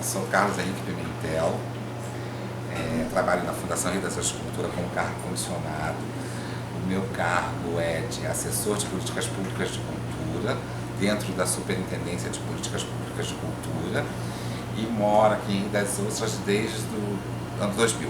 Sou Carlos Henrique Pimentel, trabalho na Fundação Rio das Ostras de Cultura como cargo comissionado. O meu cargo é de assessor de políticas públicas de cultura, dentro da Superintendência de Políticas Públicas de Cultura, e moro aqui em Rio das Ostras desde o ano 2000.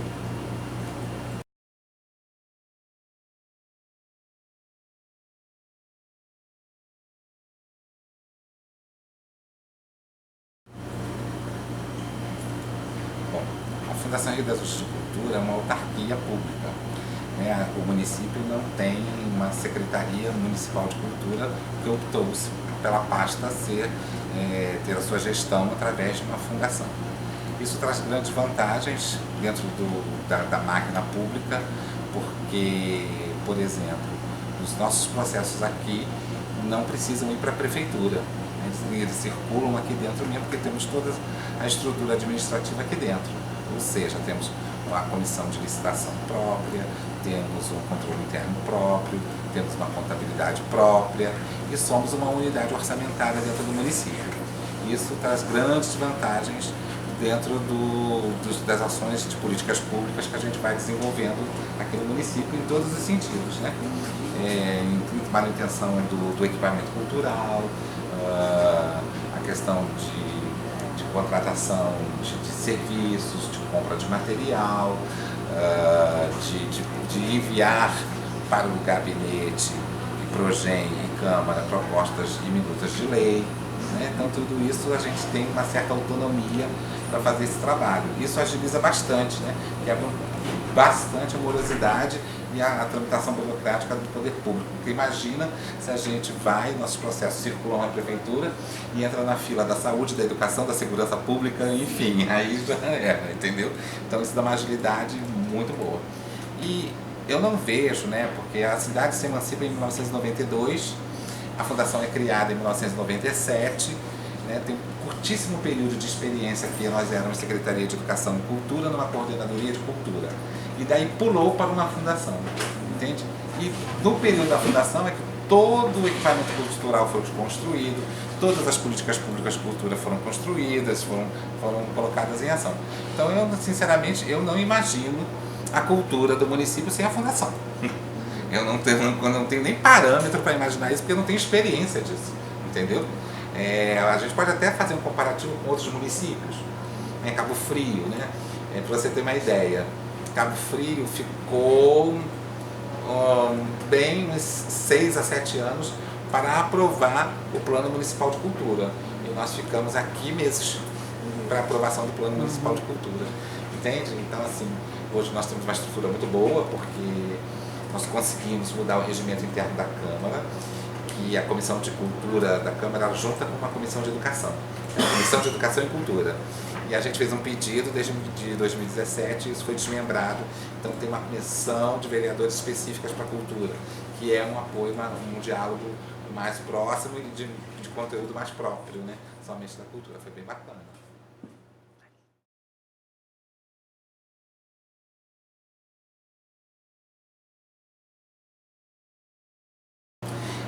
Bom, a Fundação Rio das Ostras de Cultura é uma autarquia pública. O município não tem uma Secretaria Municipal de Cultura que optou-se pela pasta ter a sua gestão através de uma fundação. Isso traz grandes vantagens dentro da máquina pública, porque, por exemplo, os nossos processos aqui não precisam ir para a prefeitura. Eles circulam aqui dentro mesmo, porque temos toda a estrutura administrativa aqui dentro. Ou seja, temos uma comissão de licitação própria, temos um controle interno próprio, temos uma contabilidade própria e somos uma unidade orçamentária dentro do município. Isso traz grandes vantagens dentro das ações de políticas públicas que a gente vai desenvolvendo aqui no município em todos os sentidos, né? Em manutenção do equipamento cultural, a questão de contratação de serviços, de compra de material, de enviar para o gabinete e Progen e Câmara propostas e minutas de lei. Então tudo isso a gente tem uma certa autonomia para fazer esse trabalho. Isso agiliza bastante, quebra bastante a morosidade e a tramitação burocrática do poder público. Porque imagina se a gente vai, nossos processos circulam na prefeitura e entra na fila da saúde, da educação, da segurança pública, enfim, aí já era, entendeu? Então isso dá uma agilidade muito boa. E eu não vejo, porque a cidade se emancipa em 1992, a fundação é criada em 1997, tem um curtíssimo período de experiência que nós éramos Secretaria de Educação e Cultura numa coordenadoria de cultura. E daí pulou para uma fundação, entende? E no período da fundação é que todo o equipamento cultural foi construído, todas as políticas públicas de cultura foram construídas, foram colocadas em ação. Então, sinceramente, eu não imagino a cultura do município sem a fundação. Eu não tenho nem parâmetro para imaginar isso, porque eu não tenho experiência disso, entendeu? A gente pode até fazer um comparativo com outros municípios, Cabo Frio, para você ter uma ideia. Cabo Frio ficou bem uns 6 a 7 anos para aprovar o Plano Municipal de Cultura. E nós ficamos aqui meses para aprovação do Plano Municipal de Cultura. Entende? Então, assim, hoje nós temos uma estrutura muito boa, porque nós conseguimos mudar o regimento interno da Câmara, que a Comissão de Cultura da Câmara junta com uma Comissão de Educação. A Comissão de Educação e Cultura. E a gente fez um pedido desde 2017 e isso foi desmembrado. Então tem uma comissão de vereadores específicas para a cultura, que é um apoio, um diálogo mais próximo e de conteúdo mais próprio, somente da cultura. Foi bem bacana.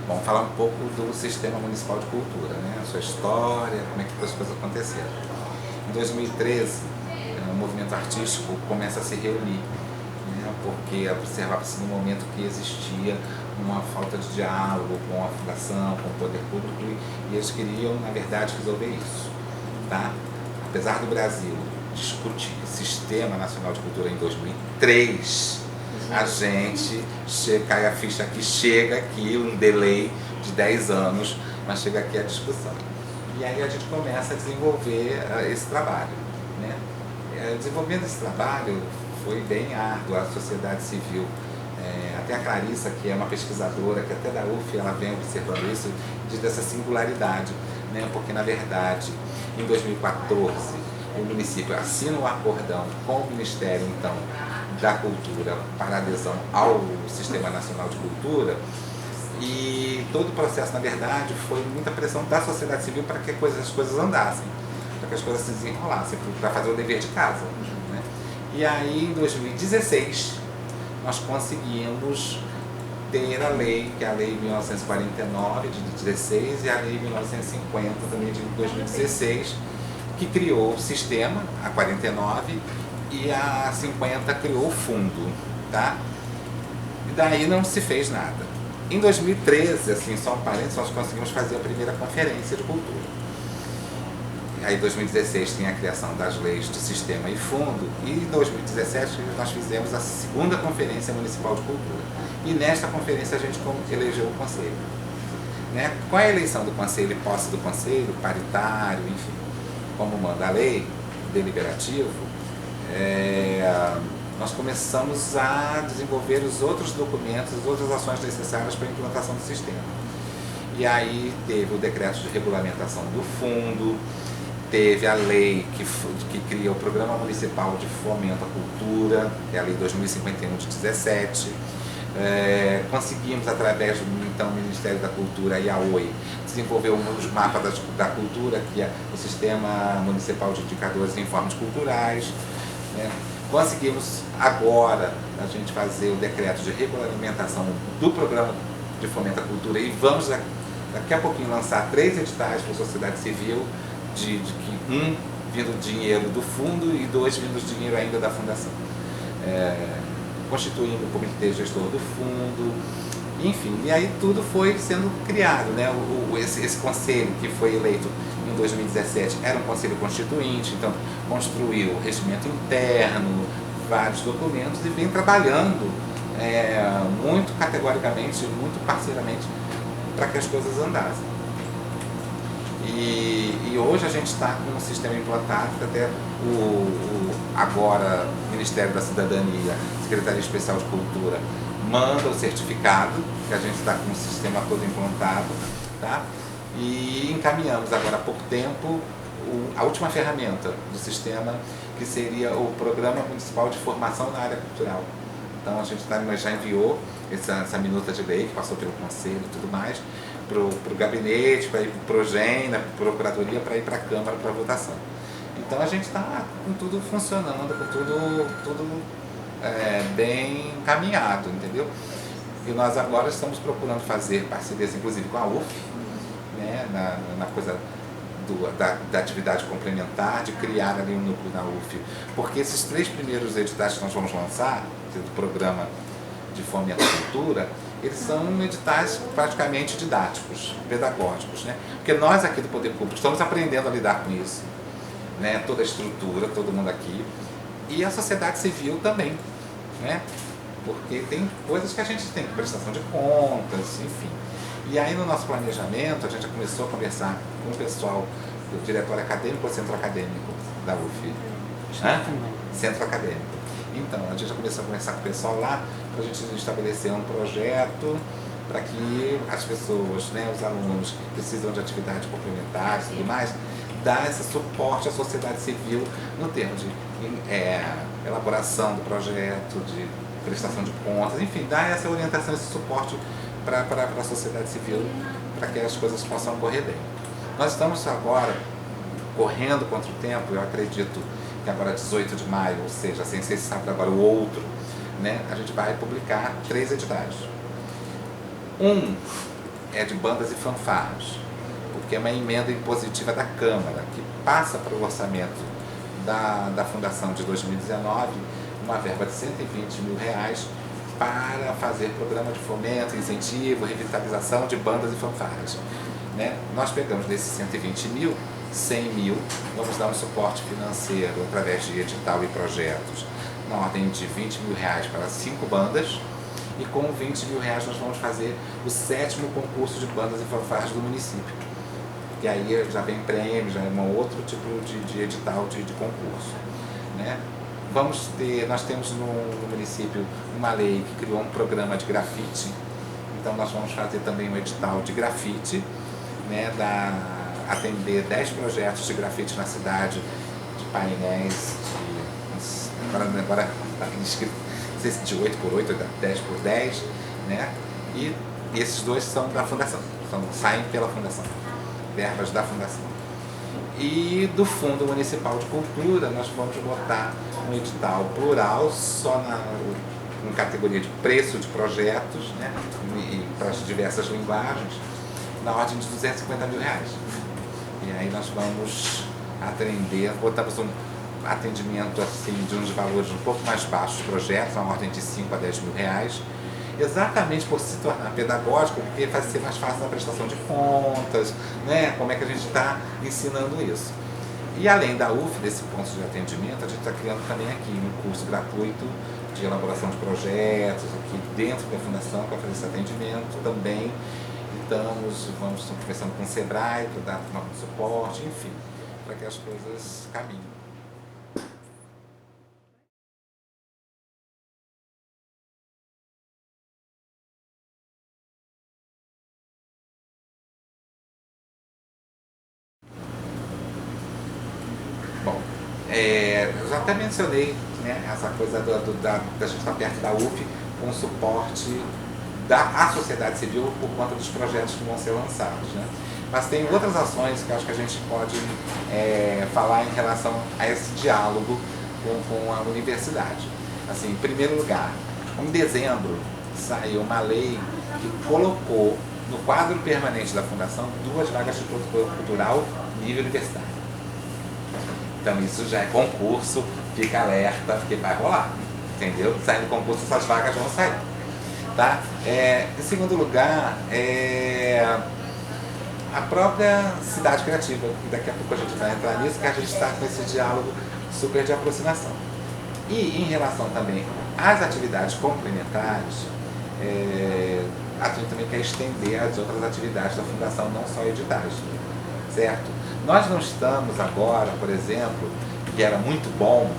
Vamos falar um pouco do Sistema Municipal de Cultura, a sua história, como é que as coisas aconteceram. Em 2013, o movimento artístico começa a se reunir, porque observava-se no momento que existia uma falta de diálogo com a fundação, com o poder público, e eles queriam, na verdade, resolver isso. Apesar do Brasil discutir o Sistema Nacional de Cultura em 2003, a gente cai a ficha que chega aqui, um delay de 10 anos, mas chega aqui a discussão. E aí a gente começa a desenvolver esse trabalho. Desenvolvendo esse trabalho foi bem árduo, a sociedade civil, até a Clarissa, que é uma pesquisadora, que até da UF ela vem observando isso, dessa singularidade, porque na verdade, em 2014, o município assina um acordão com o Ministério, então, da Cultura para adesão ao Sistema Nacional de Cultura, e todo o processo, na verdade, foi muita pressão da sociedade civil para que as coisas andassem, para que as coisas se desenrolassem, para fazer o dever de casa. E aí, em 2016, nós conseguimos ter a lei, que é a Lei 1949 de 16 e a Lei 1950 também de 2016, que criou o sistema, a 49, e a 50 criou o fundo, tá? E daí não se fez nada. Em 2013, assim, só um parênteses, nós conseguimos fazer a primeira conferência de cultura. Aí em 2016 tem a criação das leis do sistema e fundo, e em 2017 nós fizemos a segunda conferência municipal de cultura. E nesta conferência a gente elegeu o conselho. Né? Com a eleição do conselho e posse do conselho, paritário, enfim, como manda a lei, deliberativo, nós começamos a desenvolver os outros documentos, as outras ações necessárias para a implantação do sistema. E aí teve o decreto de regulamentação do fundo, teve a lei que cria o Programa Municipal de Fomento à Cultura, que é a Lei 2051 de 17. Conseguimos, através do então Ministério da Cultura e a OI, desenvolver os mapas da cultura, que é o Sistema Municipal de Indicadores e Informes Culturais. Né? Conseguimos agora a gente fazer o decreto de regulamentação do Programa de Fomento à Cultura e vamos daqui a pouquinho lançar 3 editais para a sociedade civil, um vindo dinheiro do fundo e 2 vindo dinheiro ainda da fundação. Constituindo o comitê gestor do fundo, enfim, e aí tudo foi sendo criado, né? Esse conselho que foi eleito em 2017 era um conselho constituinte, então construiu o regimento interno, vários documentos e vem trabalhando muito categoricamente, muito parceiramente para que as coisas andassem. E hoje a gente está com um sistema implantado que até agora o Ministério da Cidadania, Secretaria Especial de Cultura, manda o certificado, que a gente está com o sistema todo implantado, tá? E encaminhamos agora há pouco tempo a última ferramenta do sistema, que seria o Programa Municipal de Formação na Área Cultural. Então a gente já enviou essa minuta de lei, que passou pelo Conselho e tudo mais, para o gabinete, para ir para o Progen, para a Procuradoria, para ir para a Câmara para votação. Então a gente está com tudo funcionando, com tudo bem encaminhado, entendeu? E nós agora estamos procurando fazer parcerias, inclusive com a UF, né, na coisa da atividade complementar, de criar ali um núcleo na UF. Porque esses 3 primeiros editais que nós vamos lançar, do Programa de Fomento à Cultura, eles são editais praticamente didáticos, pedagógicos, né? Porque nós aqui do Poder Público estamos aprendendo a lidar com isso, né? Toda a estrutura, todo mundo aqui, e a sociedade civil também, né? Porque tem coisas que a gente tem, prestação de contas, enfim. E aí no nosso planejamento a gente já começou a conversar com o pessoal do Diretório Acadêmico ou Centro Acadêmico da UF? Centro Acadêmico. Então, a gente já começou a conversar com o pessoal lá para a gente estabelecer um projeto para que as pessoas, né, os alunos que precisam de atividade complementar e tudo mais, dar esse suporte à sociedade civil no termo de elaboração do projeto, de prestação de contas, enfim, dar essa orientação, esse suporte para a sociedade civil, para que as coisas possam correr bem. Nós estamos agora correndo contra o tempo, eu acredito que agora 18 de maio, ou seja, sem ser sábado agora o outro, né, a gente vai publicar 3 editais. Um é de bandas e fanfarras, porque é uma emenda impositiva da Câmara, que passa para o orçamento da Fundação de 2019 uma verba de R$120 mil para fazer programa de fomento, incentivo, revitalização de bandas e fanfarras. Né? Nós pegamos desses 120 mil, 100 mil, vamos dar um suporte financeiro através de edital e projetos na ordem de R$20 mil para 5 bandas, e com R$20 mil nós vamos fazer o 7º concurso de bandas e fanfarras do município. E aí já vem prêmio, já é um outro tipo de edital de concurso. Né? Nós temos no município uma lei que criou um programa de grafite, então nós vamos fazer também um edital de grafite, né, atender 10 projetos de grafite na cidade, de painéis, agora está escrito, não sei se de 8x8 ou 10x10, né? E esses 2 são da Fundação, saem pela Fundação, verbas da Fundação. E do Fundo Municipal de Cultura nós vamos botar um edital plural só em categoria de preço de projetos, né, e para as diversas linguagens, na ordem de R$250 mil. E aí nós vamos atender, botamos um atendimento assim, de uns valores um pouco mais baixos, projetos, uma ordem de 5 a 10 mil reais, exatamente por se tornar pedagógico, porque vai ser mais fácil na prestação de contas, né? Como é que a gente está ensinando isso. E além da UF, desse ponto de atendimento, a gente está criando também aqui um curso gratuito de elaboração de projetos, aqui dentro da Fundação, para fazer esse atendimento também. Vamos conversando com o Sebrae para dar um suporte, enfim, para que as coisas caminhem. Bom, eu já até mencionei, né, essa coisa da gente estar perto da UF com o suporte da sociedade civil por conta dos projetos que vão ser lançados, né? Mas tem outras ações que eu acho que a gente pode falar em relação a esse diálogo com a universidade. Assim, em primeiro lugar, em dezembro saiu uma lei que colocou no quadro permanente da Fundação 2 vagas de produtor cultural nível universitário. Então isso já é concurso, fica alerta, porque vai rolar, entendeu? Saindo concurso, essas vagas vão sair. Tá? Em segundo lugar, a própria cidade criativa, e daqui a pouco a gente vai entrar nisso, que a gente está com esse diálogo super de aproximação. E em relação também às atividades complementares, a gente também quer estender as outras atividades da Fundação, não só editais, certo? Nós não estamos agora, por exemplo, que era muito bom,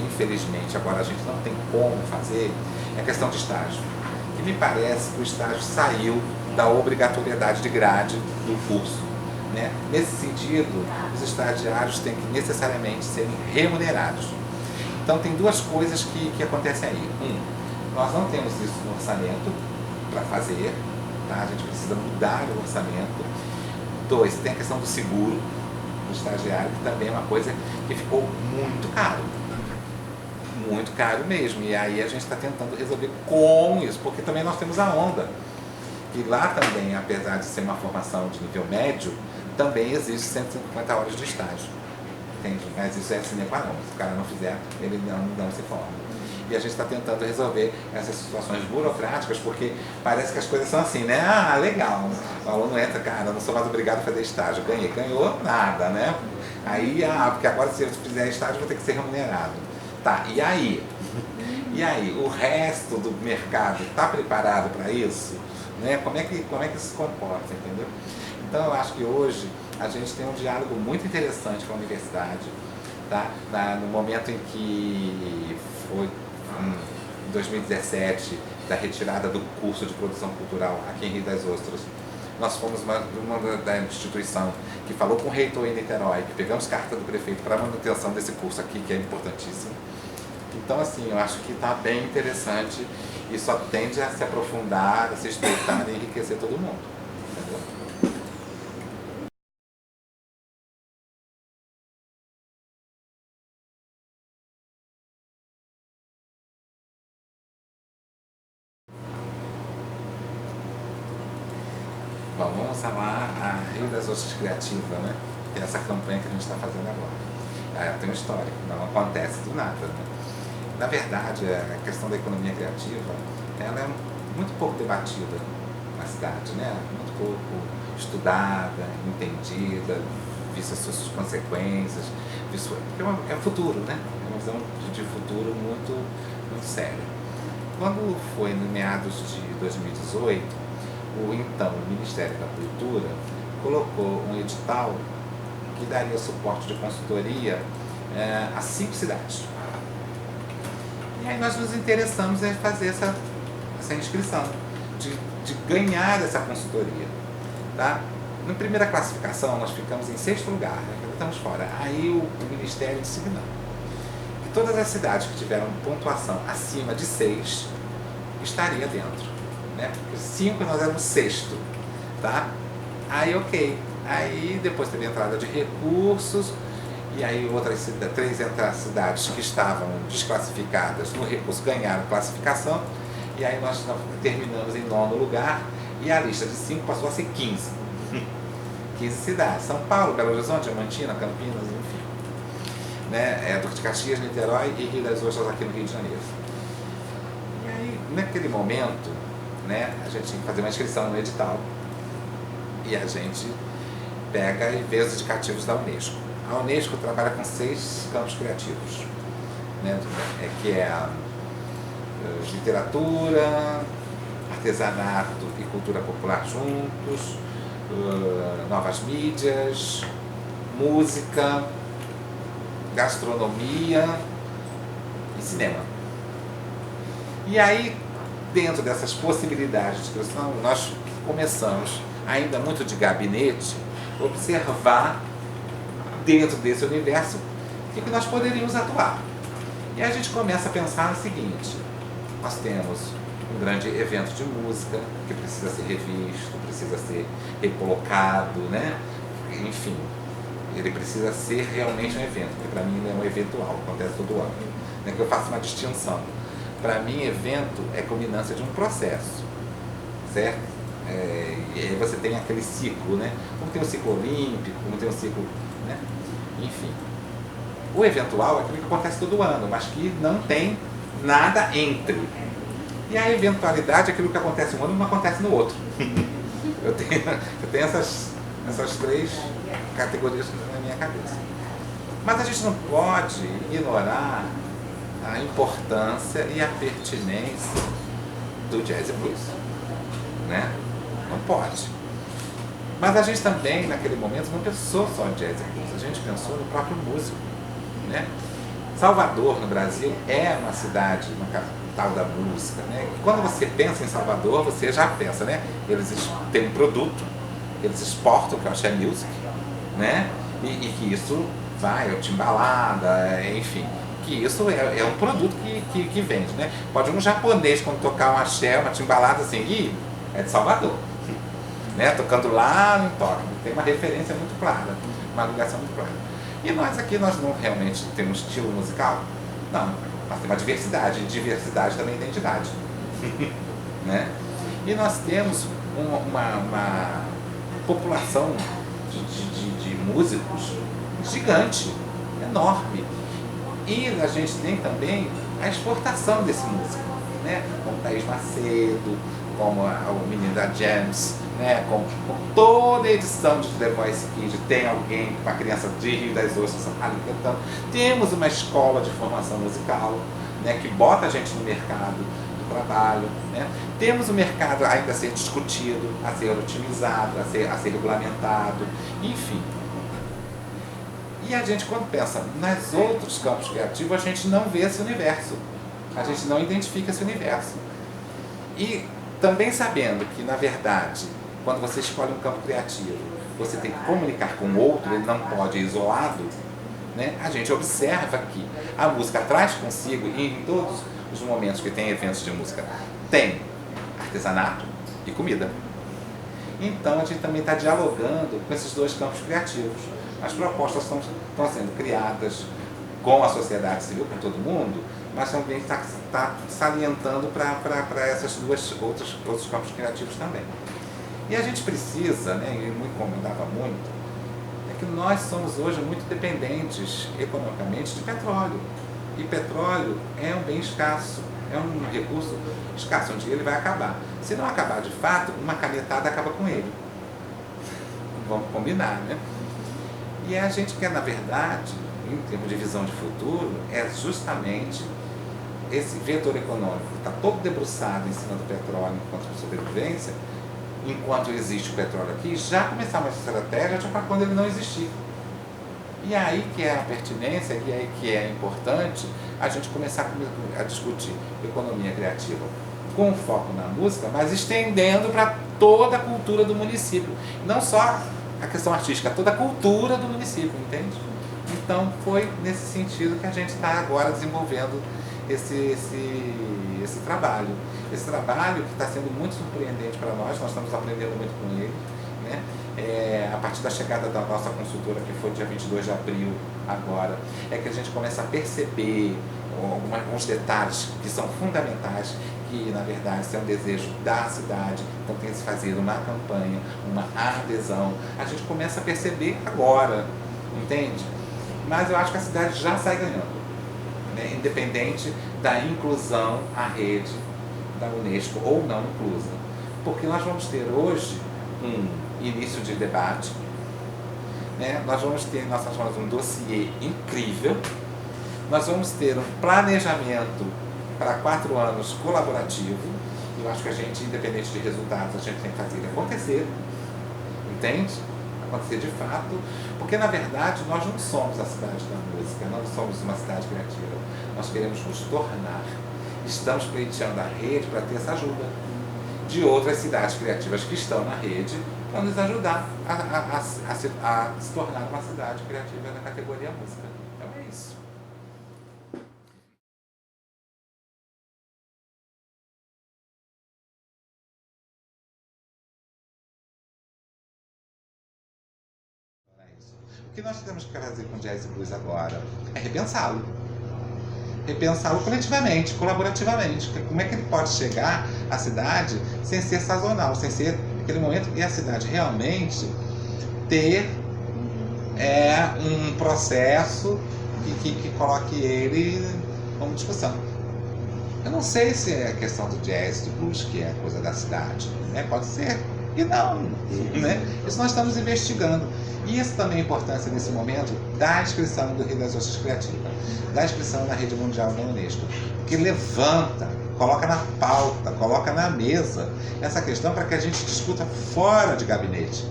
infelizmente agora a gente não tem como fazer, é a questão de estágio. E me parece que o estágio saiu da obrigatoriedade de grade do curso, né? Nesse sentido, os estagiários têm que necessariamente serem remunerados. Então tem duas coisas que acontecem aí. Nós não temos isso no orçamento para fazer, tá? A gente precisa mudar o orçamento. 2, tem a questão do seguro do estagiário, que também é uma coisa que ficou muito caro. Muito caro mesmo, e aí a gente está tentando resolver com isso, porque também nós temos a onda, e lá também, apesar de ser uma formação de nível médio, também existe 150 horas de estágio, entende? Mas isso é sine qua non, se o cara não fizer, ele não se forma. E a gente está tentando resolver essas situações burocráticas, porque parece que as coisas são assim, né? Ah, legal, o aluno entra, cara, eu não sou mais obrigado a fazer estágio, ganhou nada, né? Aí, porque agora se eu fizer estágio eu vou ter que ser remunerado. Tá, e aí? E aí, o resto do mercado está preparado para isso? Né? Como é que se comporta, entendeu? Então eu acho que hoje a gente tem um diálogo muito interessante com a universidade, tá? No momento em que foi em 2017, da retirada do curso de produção cultural aqui em Rio das Ostras, nós fomos uma da instituição que falou com o reitor em Niterói, que pegamos carta do prefeito para a manutenção desse curso aqui, que é importantíssimo. Então, assim, eu acho que está bem interessante e só tende a se aprofundar, a se estreitar e enriquecer todo mundo. Entendeu? Bom, vamos falar a Rio das Ostras Criativa, né? Que é essa campanha que a gente está fazendo agora. Ela tem um histórico, não acontece do nada, né? Na verdade, a questão da economia criativa, ela é muito pouco debatida na cidade, né? Muito pouco estudada, entendida, vista as suas consequências, porque é futuro, né? É uma visão de futuro muito, muito séria. Quando foi no meados de 2018, o então Ministério da Cultura colocou um edital que daria suporte de consultoria a 5 cidades. E aí nós nos interessamos em fazer essa inscrição, de ganhar essa consultoria. Tá? Na primeira classificação nós ficamos em 6º lugar, né? Estamos fora. Aí o Ministério disse que não. Que todas as cidades que tiveram pontuação acima de 6 estaria dentro. Né? Porque 5 nós éramos 6º. Tá? Aí ok. Aí depois teve entrada de recursos. E aí outras 3 cidades que estavam desclassificadas no recurso ganharam classificação, e aí nós terminamos em 9º lugar, e a lista de 5 passou a ser 15. 15 cidades, São Paulo, Belo Horizonte, Diamantina, Campinas, enfim. né? Duque de Caxias, Niterói e Rio das Ostras aqui no Rio de Janeiro. E aí, naquele momento, né, a gente tinha que fazer uma inscrição no edital e a gente pega e vê os indicativos da Unesco. A Unesco trabalha com 6 campos criativos, né, que é a literatura, artesanato e cultura popular juntos, novas mídias, música, gastronomia e cinema. E aí, dentro dessas possibilidades de inscrição, nós começamos, ainda muito de gabinete, observar dentro desse universo o que nós poderíamos atuar. E aí a gente começa a pensar no seguinte: nós temos um grande evento de música que precisa ser revisto, precisa ser recolocado, né? Enfim, ele precisa ser realmente um evento, porque para mim ele é um eventual, acontece todo ano, né? Que eu faço uma distinção. Para mim, evento é culminância de um processo, certo? E aí você tem aquele ciclo, né? Como tem um ciclo olímpico, como tem um ciclo, né? Enfim. O eventual é aquilo que acontece todo ano, mas que não tem nada entre. E a eventualidade é aquilo que acontece um ano e não acontece no outro. Eu tenho essas 3 categorias na minha cabeça. Mas a gente não pode ignorar a importância e a pertinência do jazz e blues, né? Não pode. Mas a gente também, naquele momento, não pensou só em jazz e blues, a gente pensou no próprio músico, né? Salvador, no Brasil, é uma cidade, uma capital da música, né? E quando você pensa em Salvador, você já pensa, né? Eles têm um produto, eles exportam, que é o Axé Music, né? E que isso vai, o timbalada, enfim, que isso é um produto que vende, né? Pode um japonês, quando tocar um axé, uma timbalada assim, e é de Salvador, né? Tocando lá no toque, tem uma referência muito clara, uma ligação muito clara. E nós aqui, nós não realmente temos estilo musical? Não, nós temos uma diversidade também é identidade, né? E nós temos uma população de músicos gigante, enorme. E a gente tem também a exportação desse músico, né? Como Thaís Macedo, como o menino da James, né? Com toda a edição de The Voice Kids tem alguém, uma criança de Rio das Ostras ali cantando. Temos uma escola de formação musical, né? Que bota a gente no mercado do trabalho, né? Temos o mercado ainda a ser discutido, a ser otimizado, a ser regulamentado, enfim. E a gente, quando pensa nos outros campos criativos, a gente não vê esse universo, a gente não identifica esse universo. E também sabendo que, na verdade, quando você escolhe um campo criativo, você tem que comunicar com o outro, ele não pode ir isolado, né? A gente observa que a música traz consigo, e em todos os momentos que tem eventos de música, tem artesanato e comida. Então a gente também está dialogando com esses 2 campos criativos. As propostas estão sendo criadas com a sociedade civil, com todo mundo, mas também está salientando para esses outros campos criativos também. E a gente precisa, né, e me incomodava muito, é que nós somos hoje muito dependentes economicamente de petróleo. E petróleo é um bem escasso, é um recurso escasso, um dia ele vai acabar. Se não acabar de fato, uma canetada acaba com ele. Vamos combinar, né? E a gente quer, na verdade, em termos de visão de futuro, é justamente esse vetor econômico que está todo debruçado em cima do petróleo enquanto sobrevivência, enquanto existe o petróleo aqui, já começar uma estratégia para quando ele não existir. E aí que é a pertinência, e aí que é importante a gente começar a discutir economia criativa com foco na música, mas estendendo para toda a cultura do município. Não só a questão artística, toda a cultura do município, entende? Então foi nesse sentido que a gente está agora desenvolvendo esse trabalho. Esse trabalho que está sendo muito surpreendente para nós estamos aprendendo muito com ele, né? A partir da chegada da nossa consultora, que foi dia 22 de abril agora, é que a gente começa a perceber alguns detalhes que são fundamentais, que na verdade é um desejo da cidade, então tem que se fazer uma campanha, uma adesão. A gente começa a perceber agora, entende? mas eu acho que a cidade já sai ganhando, né? Independente da inclusão à rede da Unesco ou não inclusa. Porque nós vamos ter hoje um início de debate, né? Nós vamos ter, nós chamamos um dossiê incrível, nós vamos ter um planejamento para 4 anos colaborativo. Eu acho que a gente, independente de resultados, a gente tem que fazer ele acontecer, entende? Acontecer de fato, porque na verdade nós não somos a cidade da música, não somos uma cidade criativa, nós queremos nos tornar. Estamos pleiteando a rede para ter essa ajuda de outras cidades criativas que estão na rede para nos ajudar a se tornar uma cidade criativa na categoria música. Então é isso. O que nós temos que fazer com o Jazz e Blues agora é repensá-lo. Repensá-lo coletivamente, colaborativamente. Como é que ele pode chegar à cidade sem ser sazonal, sem ser aquele momento, e a cidade realmente ter um processo que coloque ele como discussão. Eu não sei se é a questão do jazz, do blues, que é coisa da cidade, né? Pode ser e não, né? Isso nós estamos investigando. E isso também é a importância nesse momento da inscrição do Rio das Ostras Criativa, da inscrição na rede mundial da Unesco, que levanta, coloca na pauta, coloca na mesa essa questão para que a gente discuta fora de gabinete,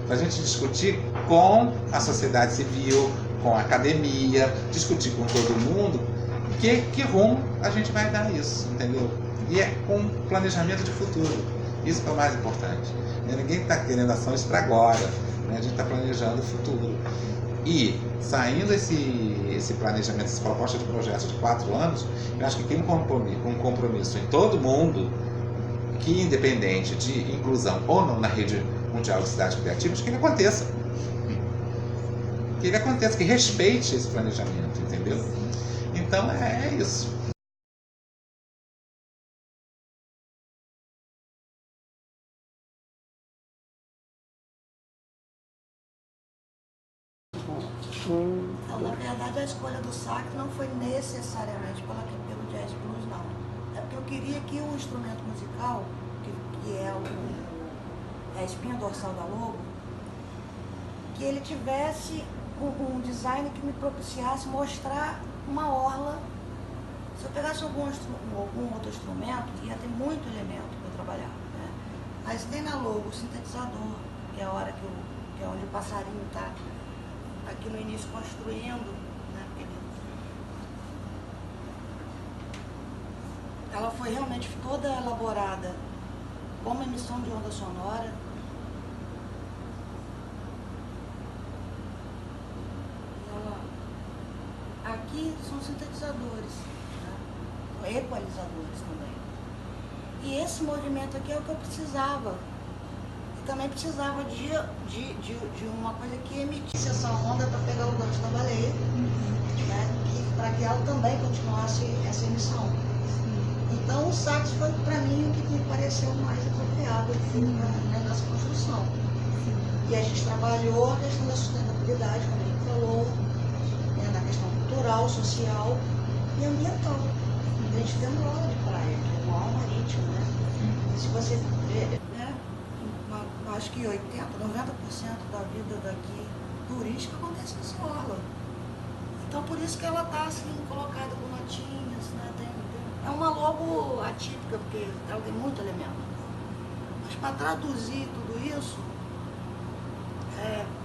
para a gente discutir com a sociedade civil, com a academia, discutir com todo mundo que rumo a gente vai dar isso, entendeu? E é com planejamento de futuro. Isso é o mais importante. Ninguém está querendo ações para agora, né? A gente está planejando o futuro. E saindo esse planejamento, essa proposta de projeto de 4 anos, eu acho que tem um compromisso em todo mundo, que independente de inclusão ou não na rede mundial de cidades criativas, que ele aconteça. Que ele aconteça, que respeite esse planejamento, entendeu? Então é isso. Então, na verdade, a escolha do sax não foi necessariamente pelo jazz blues, não. É porque eu queria que o instrumento musical, que é a espinha dorsal da lobo, que ele tivesse um design que me propiciasse mostrar uma orla. Se eu pegasse algum outro instrumento, ia ter muito elemento para eu trabalhar, né? Mas tem na logo o sintetizador, que é a hora que é onde o passarinho está aqui no início construindo, né? Ela foi realmente toda elaborada como emissão de onda sonora. Aqui são sintetizadores, né? Equalizadores também. E esse movimento aqui é o que eu precisava. E também precisava de uma coisa que emitisse essa onda para pegar o gancho da baleia, né? Para que ela também continuasse essa emissão. Então o sax foi para mim o que me pareceu mais apropriado, né, nessa construção. E a gente trabalhou a questão da sustentabilidade, como a gente falou, né, na questão cultural, social e ambiental. A gente tem uma aula de praia, que é uma aula marítima, né? Se você vê, né, acho que 80%, 90% da vida daqui turística acontece nessa orla. Então por isso que ela está assim, colocada com notinhas, né? É uma logo atípica, porque ela tem muito elemento. Mas para traduzir tudo isso,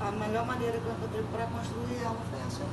a melhor maneira que eu encontrei para construir ela foi essa aí.